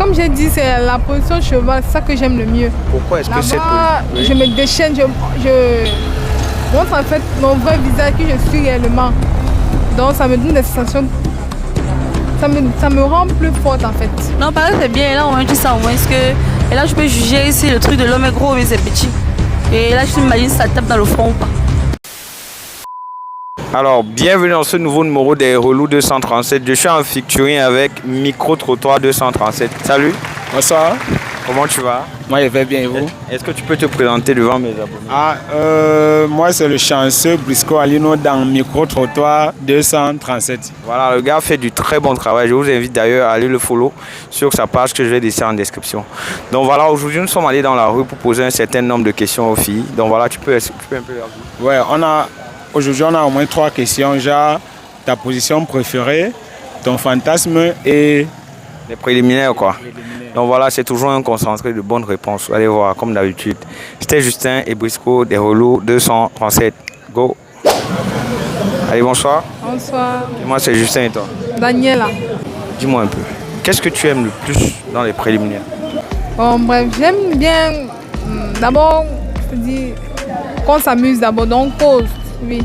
comme j'ai dit, c'est la position cheval, c'est ça que j'aime le mieux. Pourquoi est-ce que cette position? Je me déchaîne, je montre en fait mon vrai visage, qui je suis réellement. Donc ça me donne des sensations, ça me rend plus forte en fait. Non, par exemple, c'est bien, là au moins tu sens au moins que... Et là je peux juger si le truc de l'homme est gros ou c'est petit. Et là je m'imagine si ça tape dans le front ou pas. Alors, bienvenue dans ce nouveau numéro des Relous 237. Je suis en featuring avec Micro-Trottoir 237. Salut. Bonsoir. Comment tu vas? Moi, je vais bien et vous? Est-ce que tu peux te présenter devant mes abonnés? Moi, c'est le chanceux Brisco Alino dans Micro-Trottoir 237. Voilà, le gars fait du très bon travail. Je vous invite d'ailleurs à aller le follow sur sa page que je vais laisser en description. Donc voilà, aujourd'hui, nous sommes allés dans la rue pour poser un certain nombre de questions aux filles. Donc voilà, tu peux un peu leur dire. Ouais, aujourd'hui, on a au moins 3 questions. Genre, ta position préférée, ton fantasme et... Les préliminaires, quoi. Donc voilà, c'est toujours un concentré de bonnes réponses. Allez voir, comme d'habitude. C'était Justin et Brisco des Relous 237. Go. Allez, bonsoir. Bonsoir. Et moi, c'est Justin et toi? Daniela. Dis-moi un peu. Qu'est-ce que tu aimes le plus dans les préliminaires? Bon, bref, j'aime bien. D'abord, je dis qu'on s'amuse d'abord, donc on cause, oui.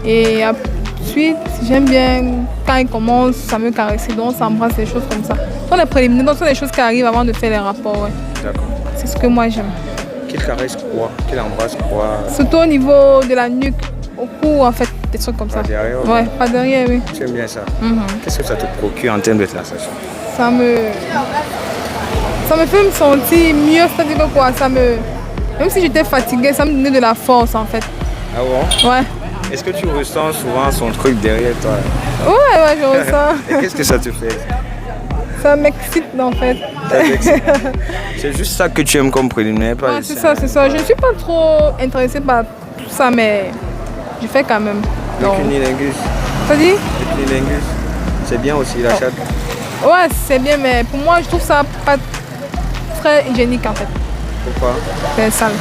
Et ensuite, j'aime bien quand il commence à me caresser, donc on s'embrasse, des choses comme ça. Ce sont les préliminaires, donc ce sont des choses qui arrivent avant de faire les rapports. Ouais. D'accord. C'est ce que moi j'aime. Qu'il caresse quoi? Qu'il embrasse quoi? Surtout au niveau de la nuque, au cou, en fait, des trucs comme ça. Pas derrière? Ouais, pas derrière, oui. Tu aimes bien ça? Qu'est-ce que ça te procure en termes de sensations? Ça me fait me sentir mieux, c'est-à-dire que quoi, même si j'étais fatiguée, ça me donnait de la force en fait. Ah bon? Ouais. Est-ce que tu ressens souvent son truc derrière toi? Ouais, je ressens. Et qu'est-ce que ça te fait? Ça m'excite en fait. C'est juste ça que tu aimes comme préliminaire, pas Ouais, c'est ça. Je ne suis pas trop intéressée par tout ça, mais je fais quand même. Le cunilingus. Ça dit? Le cunilingus. C'est bien aussi, la chatte. Ouais, c'est bien, mais pour moi, je trouve ça pas très hygiénique en fait. Pourquoi? C'est sale.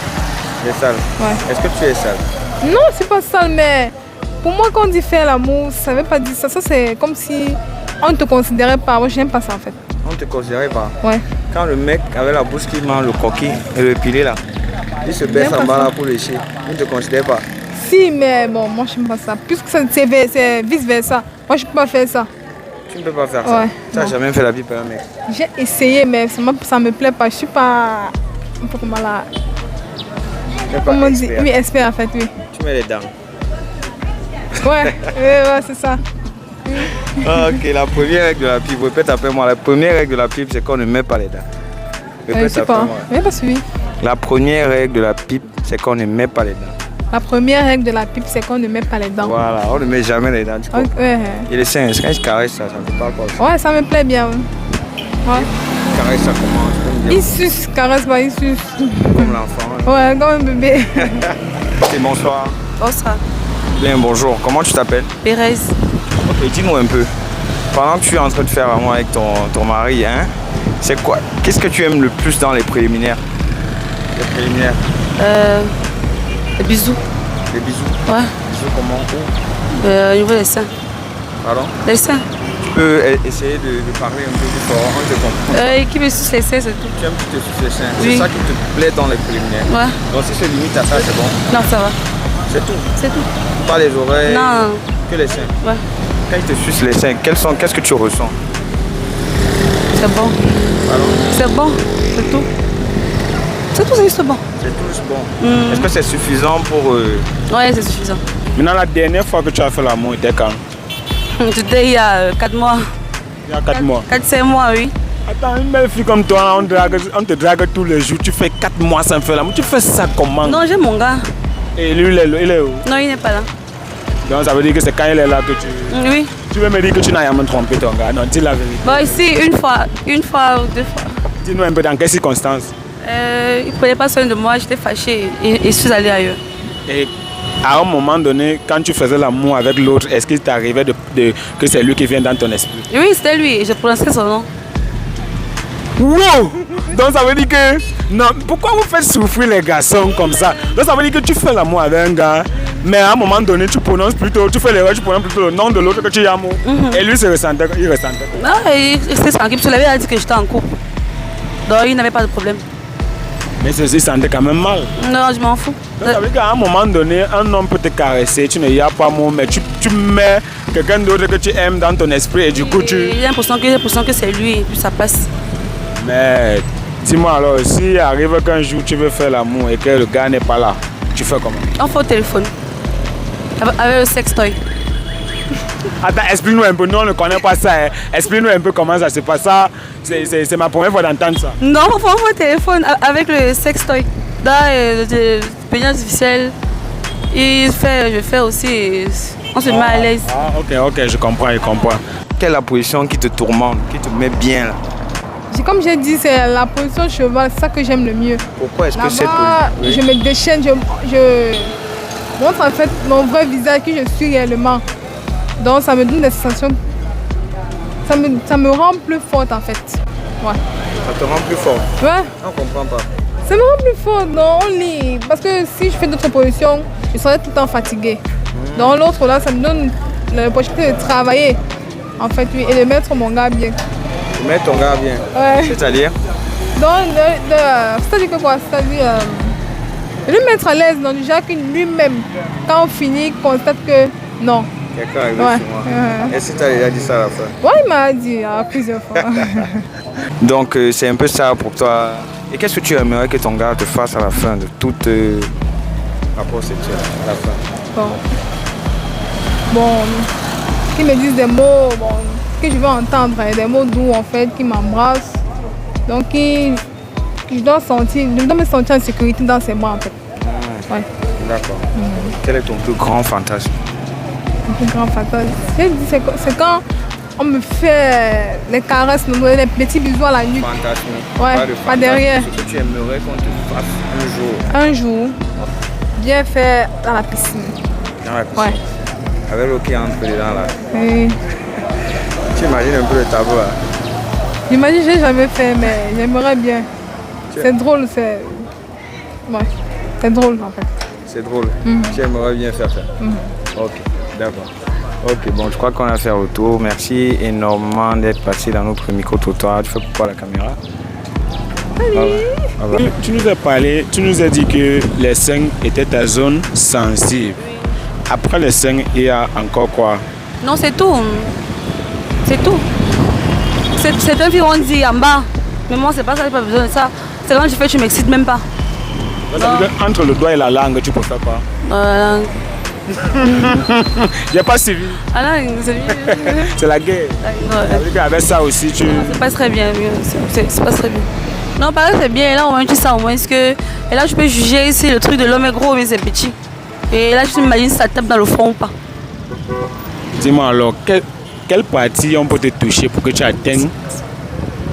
C'est sale? Ouais. Est-ce que tu es sale? Non, c'est pas sale, mais pour moi, quand on dit faire l'amour, ça veut pas dire ça. Ça, c'est comme si on ne te considérait pas. Moi, j'aime pas ça en fait. On ne te considérait pas? Ouais. Quand le mec avait la bouche qui mange le coquille et le pilé là, il se baisse en bas là pour lécher. On ne te considère pas? Si, mais bon, moi, j'aime pas ça. Puisque c'est vice-versa. Moi, je peux pas faire ça. Tu ne peux pas faire ça? Ouais. Tu n'as jamais fait la vie par un mec? J'ai essayé, mais ça me plaît pas. Je suis pas un peu comme là. Comment on dit? Oui, expert en fait, oui. Tu mets les dents? Ouais, ouais, c'est ça. Ok, la première règle de la pipe, répète après moi. La première règle de la pipe, c'est qu'on ne met pas les dents. Je sais pas. Mais pas suivi. La première règle de la pipe, c'est qu'on ne met pas les dents. La première règle de la pipe, c'est qu'on ne met pas les dents. Voilà, on ne met jamais les dents. Ouais. Et les seins, quand je caresse ça, ça ne te parle pas aussi? Ouais, ça me plaît bien. Ouais. Caresse ça comment? Il suce, caresse pas, il suce. Comme l'enfant. Ouais, comme un bébé. Et bonsoir. Bonsoir. Bien, bonjour. Comment tu t'appelles? Pérez. Ok, dis-nous un peu. Pendant que tu es en train de faire l'amour avec ton mari, hein, c'est quoi? Qu'est-ce que tu aimes le plus dans les préliminaires? Les préliminaires? Les bisous. Les bisous? Ouais. Bisous comment? Où? Au niveau des seins. Pardon? Les seins. Tu peux essayer de parler un peu plus fort, on te comprend. Qui me suce les seins, c'est tout. Tu aimes que tu te suces les seins? Oui. C'est ça qui te plaît dans les préliminaires? Ouais. Donc si c'est limite à ça, c'est bon? Non, ça va. C'est tout? C'est tout. Pas les oreilles? Non. Que les seins? Ouais. Quand il te suce les seins, qu'est-ce que tu ressens? C'est bon. Pardon? C'est bon. C'est tout. C'est tout, c'est juste bon. C'est tout juste bon. Est-ce que c'est suffisant pour... Ouais, c'est suffisant. Maintenant, la dernière fois que tu as fait l'amour, était quand? C'était il y a 4 mois. Il y a 4 mois. 4-5 mois, oui. Attends, une belle fille comme toi, on te drague tous les jours. Tu fais 4 mois sans faire l'amour. Tu fais ça comment? Non, j'ai mon gars. Et lui, il est où? Non, il n'est pas là. Donc ça veut dire que c'est quand il est là que tu... Oui. Tu veux me dire que tu n'as jamais trompé ton gars? Non, dis la vérité. Bon, ici, une fois ou 2 fois. Dis-nous un peu dans quelles circonstances? Il ne prenait pas soin de moi, j'étais fâchée et je suis allée ailleurs. Et à un moment donné, quand tu faisais l'amour avec l'autre, est-ce qu'il t'arrivait que c'est lui qui vient dans ton esprit? Oui, c'était lui, je prononçais son nom. Wow! Donc ça veut dire que... Non, pourquoi vous faites souffrir les garçons comme ça? Donc ça veut dire que tu fais l'amour avec un gars, mais à un moment donné, tu prononces plutôt, tu fais l'erreur, tu prononces plutôt le nom de l'autre que tu y amour. Et lui, il ressentait. Non, il s'est tranquille, parce qu'il avait dit que j'étais en couple. Donc il n'avait pas de problème. Mais ceci sentait quand même mal. Non, je m'en fous. Donc, ça veut dire qu'à un moment donné, un homme peut te caresser, tu ne y as pas mot, mais tu mets quelqu'un d'autre que tu aimes dans ton esprit et du coup tu... J'ai l'impression que c'est lui et puis ça passe. Mais dis-moi alors, s'il arrive qu'un jour tu veux faire l'amour et que le gars n'est pas là, tu fais comment? On fait au téléphone. Avec le sextoy. Attends, explique-nous un peu, nous on ne connaît pas ça. Hein. Explique-nous un peu comment ça se passe. Ça, c'est ma première fois d'entendre ça. Non, on fait au téléphone avec le sextoy. Là, le pénis artificiel. Je fais aussi. On se met à l'aise. Ah, ok, je comprends. Quelle est la position qui te tourmente, qui te met bien là? Comme j'ai dit, c'est la position cheval, c'est ça que j'aime le mieux. Pourquoi est-ce que cette Là-bas, position? je me déchaîne, je montre en fait mon vrai visage, qui je suis réellement. Donc ça me donne des sensations, ça me rend plus forte en fait. Ouais. Ça te rend plus fort? Ouais. On comprend pas. Ça me rend plus forte, non, on lit. Parce que si je fais d'autres positions, je serais tout le temps fatiguée. Dans l'autre là, ça me donne l'opportunité de travailler en fait, oui, et de mettre mon gars bien. Tu mets ton gars bien. Ouais. C'est-à-dire? C'est-à-dire que quoi? C'est-à-dire lui mettre à l'aise, donc déjà que lui-même, quand on finit, constate que non. Quelqu'un est arrivé sur moi. Est-ce que tu as déjà dit ça à la fin? Ouais, il m'a dit plusieurs fois. Donc c'est un peu ça pour toi. Et qu'est-ce que tu aimerais que ton gars te fasse à la fin de toute rapport sexuel à la fin? Bon, qu'il me dise des mots que je veux entendre, des mots doux en fait, qui m'embrassent. Donc je dois me sentir en sécurité dans ses bras en fait. Ouais. D'accord. Quel est ton plus grand fantasme? Mon plus grand fantasme, c'est quand on me fait les caresses, les petits bisous à la nuque. Fantasme. Ouais, pas derrière. Ce que tu aimerais qu'on te fasse un jour. Un jour, bien fait dans la piscine. Dans la piscine? Ouais. Avec l'eau qui entre dedans là. Oui. Tu imagines un peu le tableau là? J'imagine, j'ai jamais fait, mais j'aimerais bien. C'est drôle, c'est... Ouais, c'est drôle en fait. C'est drôle. Tu aimerais bien faire ça? Ok, d'accord. Ok, bon, je crois qu'on a fait le tour. Merci énormément d'être passé dans notre micro-trottoir. Tu fais pourquoi la caméra? Salut. Tu nous as parlé, tu nous as dit que les seins étaient ta zone sensible. Après les seins, il y a encore quoi? Non, c'est tout. C'est tout. C'est un on dit en bas. Mais moi, c'est pas ça, j'ai pas besoin de ça. C'est quand je fais, tu m'excites même pas. Ça veut dire entre le doigt et la langue, tu peux faire quoi? Il n'y a pas suivi. Ah non, c'est la guerre. Avec ça aussi, tu... Non, c'est pas très bien. C'est pas très bien. Non, pareil, c'est bien. Et là, au moins, tu sais au moins que... Et là, je peux juger si le truc de l'homme est gros mais c'est petit. Et là, tu m'imagines si ça tape dans le front ou pas. Dis-moi alors, quelle partie on peut te toucher pour que tu atteignes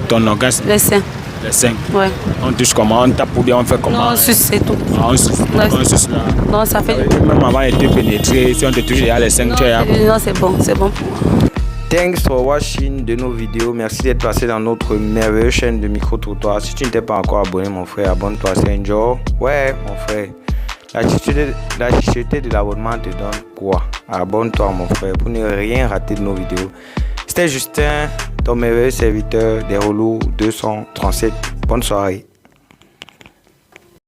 ton orgasme? Les seins. Les seins? Ouais. On touche comment? On tape ou bien on fait comment? Non, on suce, c'est tout. Ah, on suce. Ouais. On suce là. Non, ça fait... Même avant d'être pénétré, si on te touche déjà les seins, Non, tu es... non, c'est bon pour moi. Thanks for watching de nos vidéos. Merci d'être passé dans notre merveilleuse chaîne de micro-trottoir. Si tu n'étais pas encore abonné, mon frère, abonne-toi, c'est un job. Ouais, mon frère. La chicheté de l'abonnement te donne quoi? Abonne-toi, mon frère, pour ne rien rater de nos vidéos. C'était Justin, ton merveilleux serviteur des relous 237. Bonne soirée.